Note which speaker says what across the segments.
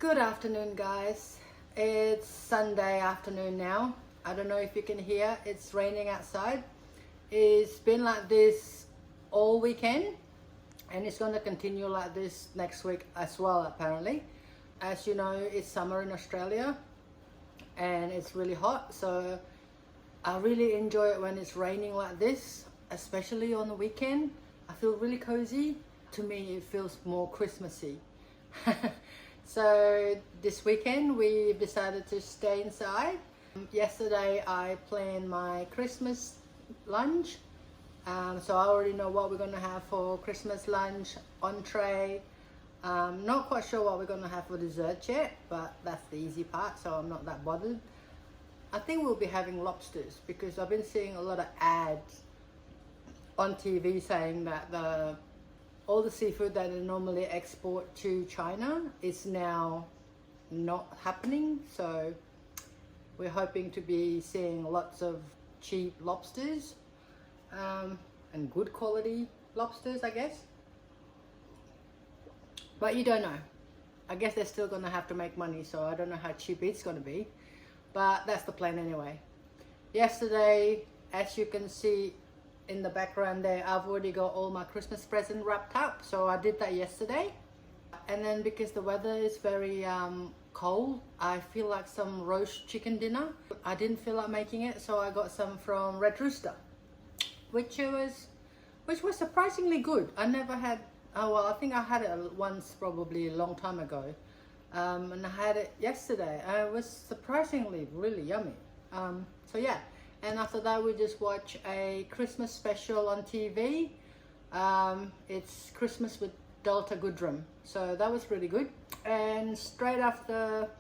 Speaker 1: Good afternoon, guys. It's Sunday afternoon now. I don't know if you can hear, it's raining outside. It's been like this all weekend and it's going to continue like this next week as well, apparently. As you know, it's summer in Australia and it's really hot, so I really enjoy it when it's raining like this, especially on the weekend. I feel really cozy. To me, it feels more Christmassy. So this weekend we decided to stay inside. Yesterday I planned my Christmas lunch, so I already know what we're going to have for Christmas lunch, entree. Not quite sure what we're going to have for dessert yet, but that's the easy part, so I'm not that bothered. I think we'll be having lobsters because I've been seeing a lot of ads on TV saying that all the seafood that they normally export to China is now not happening. So we're hoping to be seeing lots of cheap lobsters and good quality lobsters, I guess. But you don't know. I guess they're still gonna have to make money, so I don't know how cheap it's gonna be. But that's the plan anyway. Yesterday, as you can see in the background there, I've already got all my Christmas present wrapped up, so I did that yesterday. And then because the weather is very cold, I feel like some roast chicken dinner. I didn't feel like making it, so I got some from Red Rooster, which was surprisingly good. I never had, oh well, I think I had it once probably a long time ago, and I had it yesterday and it was surprisingly really yummy. So yeah. And after that, we just watch a Christmas special on TV. It's Christmas with Delta Goodrum. So that was really good. And straight after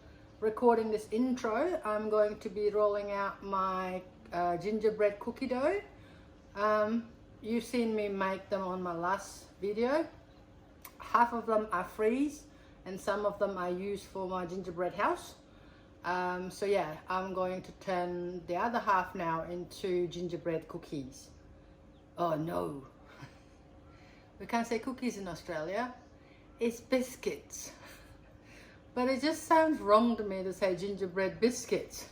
Speaker 1: recording this intro, I'm going to be rolling out my gingerbread cookie dough. You've seen me make them on my last video. Half of them I freeze and some of them I use for my gingerbread house. So yeah, I'm going to turn the other half now into gingerbread cookies. Oh no, we can't say cookies in Australia, it's biscuits. But it just sounds wrong to me to say gingerbread biscuits.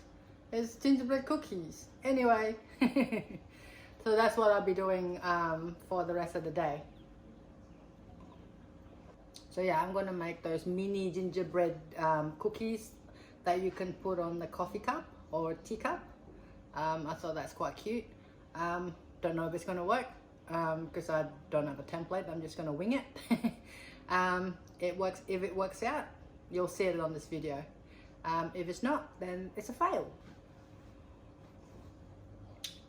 Speaker 1: It's gingerbread cookies. Anyway, so that's what I'll be doing for the rest of the day. So yeah, I'm going to make those mini gingerbread cookies that you can put on the coffee cup or teacup. I thought that's quite cute. Don't know if it's gonna work because I don't have a template. I'm just gonna wing it. It works. If it works out, you'll see it on this video. If it's not, then it's a fail.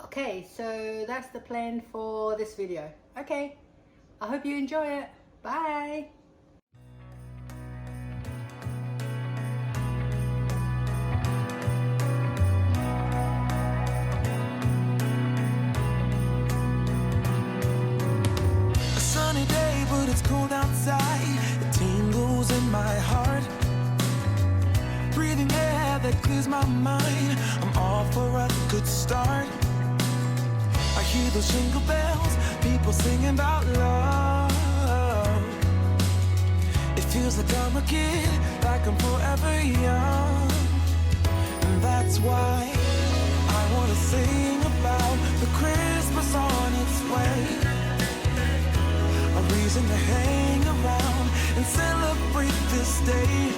Speaker 1: Okay, so that's the plan for this video. Okay, I hope you enjoy it. Bye.
Speaker 2: Cold outside, it tingles in my heart. Breathing air that clears my mind. I'm all for a good start. I hear those jingle bells, people singing about love. It feels like I'm a kid, like I'm forever young. And that's why I wanna sing about the Christmas on its way. A reason to hang around and celebrate this day.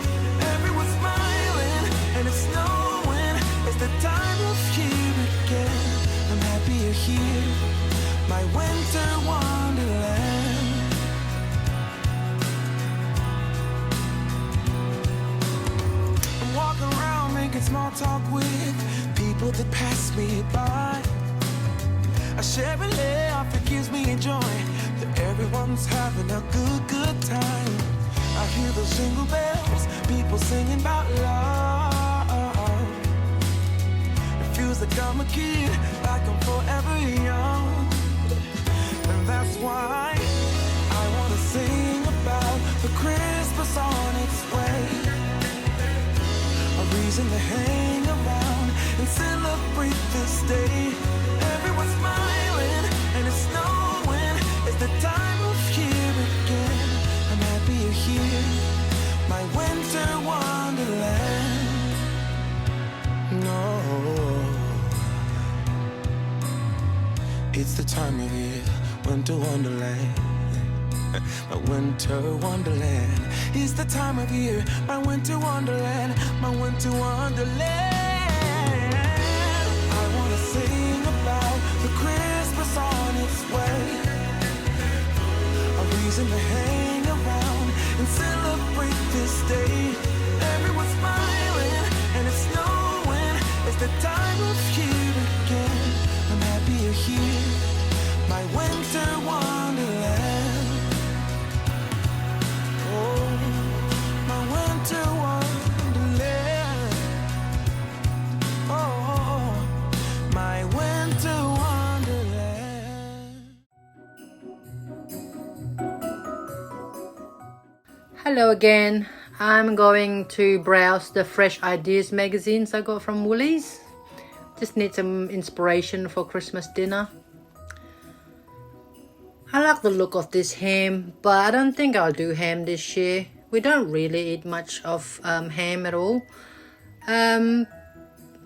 Speaker 2: Everyone's smiling and it's snowing. It's the time of year again. I'm happy you're here, my winter wonderland. I'm walking around making small talk with people that pass me by. I share a laugh, it gives me joy that everyone's having a good time. I hear those jingle bells, people singing about love. It feels like I'm a kid, like I'm forever young. And that's why I wanna sing about the Christmas on its way. A reason to hang around and celebrate this day. Everyone's smiling and it's snowing. It's the time of year again. I'm happy you're here, my winter wonderland. It's the time of year, winter wonderland. My winter wonderland. It's the time of year, my winter wonderland, my winter wonderland. I wanna sing about the Christmas on its way. A reason to hang around and celebrate this day. Everyone's smiling and it's snowing. It's the time of year again. I'm happy you're here, my winter wonderland. Oh, my winter wonderland. Oh, my winter wonderland.
Speaker 1: Hello again. I'm going to browse the Fresh Ideas magazines I got from Woolies. Just need some inspiration for Christmas dinner. I like the look of this ham, but I don't think I'll do ham this year. We don't really eat much of ham at all. We're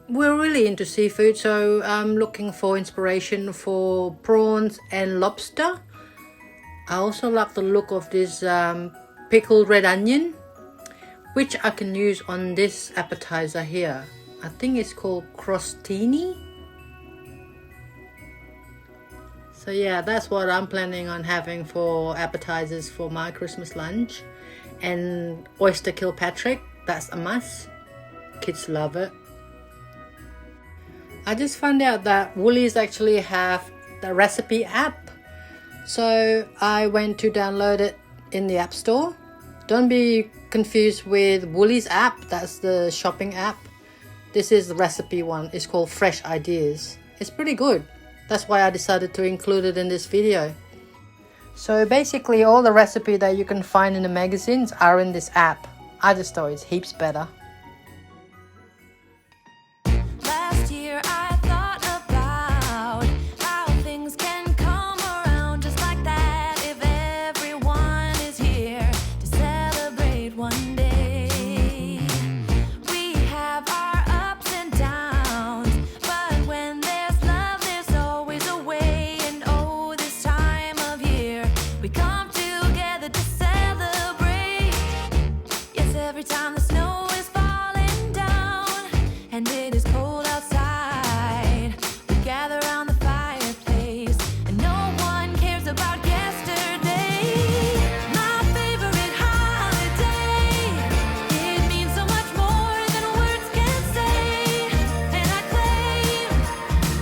Speaker 1: really into seafood, so I'm looking for inspiration for prawns and lobster. I also like the look of this pickled red onion, which I can use on this appetizer here. I think it's called crostini. So yeah, that's what I'm planning on having for appetizers for my Christmas lunch. And oyster Kilpatrick, that's a must. Kids love it. I just found out that Woolies actually have the recipe app. So I went to download it in the App Store. Don't be confused with Woolies app, that's the shopping app. This is the recipe one. It's called Fresh Ideas. It's pretty good. That's why I decided to include it in this video. So basically all the recipes that you can find in the magazines are in this app. I just thought it's heaps better.
Speaker 3: Last year I thought about how things can come around just like that if everyone is here to celebrate one day. We have our ups and downs, but when there's love there's always a way. And oh, this time of year we come together to celebrate. Yes, every time the snow is falling down and it is cold outside, we gather around the fireplace and no one cares about yesterday. My favorite holiday, it means so much more than words can say. And I claim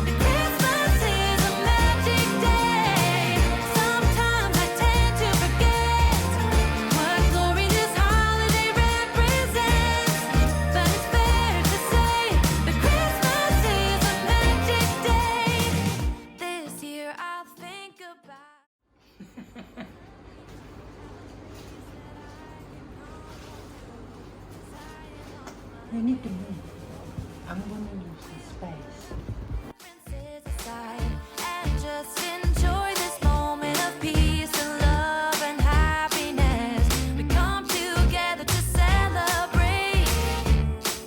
Speaker 3: that Christmas is a magic day. Sometimes I tend to forget what glory this holiday represents, but it's fair to say that Christmas is a magic day. This year I'll think about.
Speaker 1: You need to move. I'm gonna use the space.
Speaker 3: Differences aside and just enjoy this moment of peace and love and happiness. We come together to celebrate.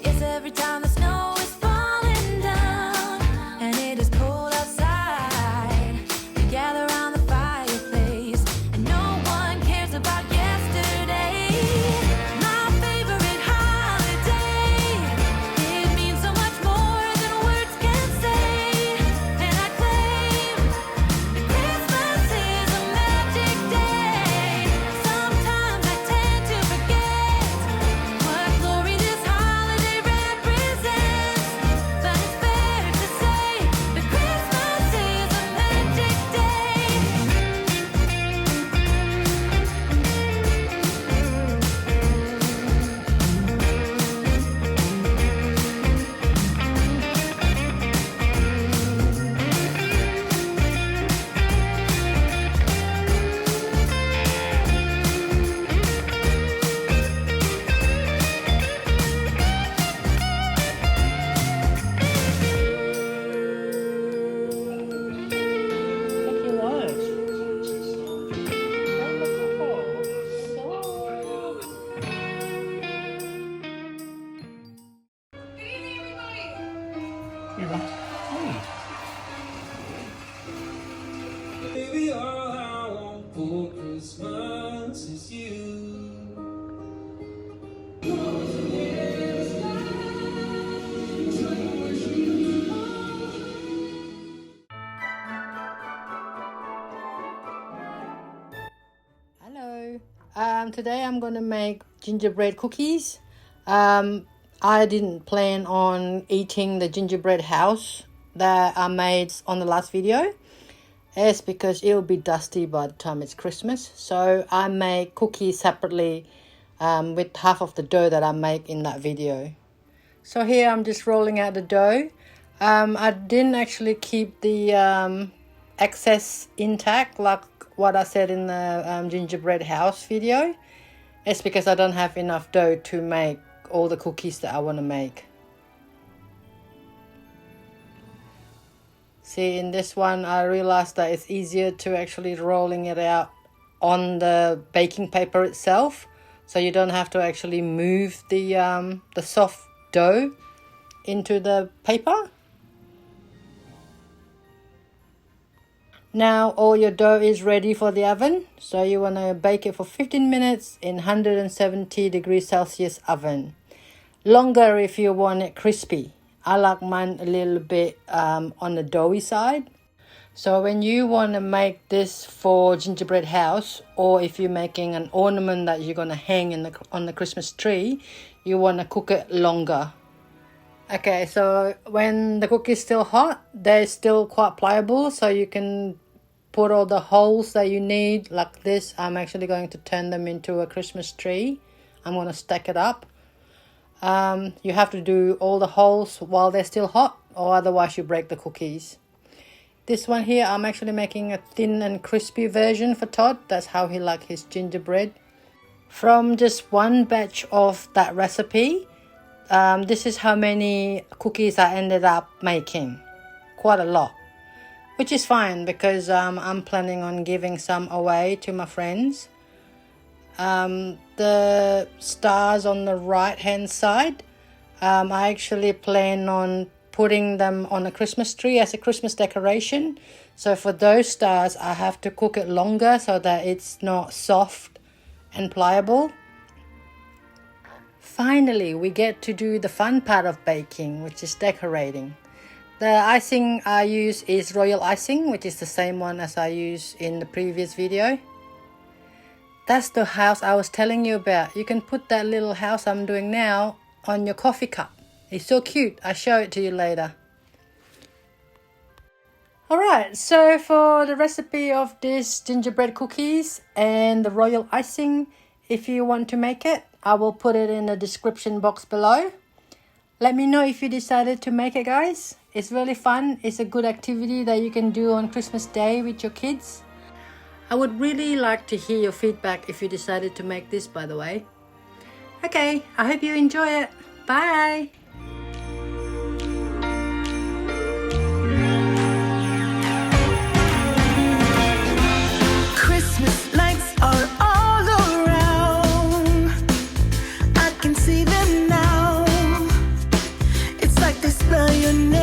Speaker 3: Yes, every time the snow is falling down and it is cold outside, we gather around the fireplace and no one cares about yesterday. My favorite holiday, it means so much more than words can say. And I claim that Christmas is a magic day. Sometimes I tend to forget what glory this holiday represents, but it's fair to say that Christmas is a magic day.
Speaker 1: Thank you, Raj.
Speaker 2: Baby, all I want for Christmas is you.
Speaker 1: Hello. Today I'm gonna make gingerbread cookies. I didn't plan on eating the gingerbread house that I made on the last video. It's because it will be dusty by the time it's Christmas. So I make cookies separately with half of the dough that I make in that video. So here I'm just rolling out the dough. I didn't actually keep the excess intact like what I said in the gingerbread house video. It's because I don't have enough dough to make all the cookies that I want to make. See, in this one I realized that it's easier to actually rolling it out on the baking paper itself, so you don't have to actually move the soft dough into the paper. Now all your dough is ready for the oven, so you want to bake it for 15 minutes in 170 degrees Celsius oven. Longer if you want it crispy. I like mine a little bit on the doughy side. So when you want to make this for gingerbread house, or if you're making an ornament that you're going to hang on the Christmas tree, you want to cook it longer. Okay, so when the cookie is still hot, they're still quite pliable, so you can put all the holes that you need like this. I'm actually going to turn them into a Christmas tree. I'm going to stack it up. You have to do all the holes while they're still hot, or otherwise you break the cookies. This one here, I'm actually making a thin and crispy version for Todd. That's how he likes his gingerbread. From just one batch of that recipe, this is how many cookies I ended up making. Quite a lot. Which is fine because I'm planning on giving some away to my friends. The stars on the right hand side, I actually plan on putting them on a Christmas tree as a Christmas decoration. So for those stars I have to cook it longer so that it's not soft and pliable. Finally we get to do the fun part of baking, which is decorating. The icing I use is royal icing, which is the same one as I used in the previous video. That's the house I was telling you about. You can put that little house I'm doing now on your coffee cup. It's so cute. I'll show it to you later. Alright, so for the recipe of this gingerbread cookies and the royal icing, if you want to make it, I will put it in the description box below. Let me know if you decided to make it, guys. It's really fun. It's a good activity that you can do on Christmas Day with your kids. I would really like to hear your feedback if you decided to make this, by the way. Okay, I hope you enjoy it. Bye!
Speaker 2: Christmas lights are all around. I can see them now. It's like they spell your name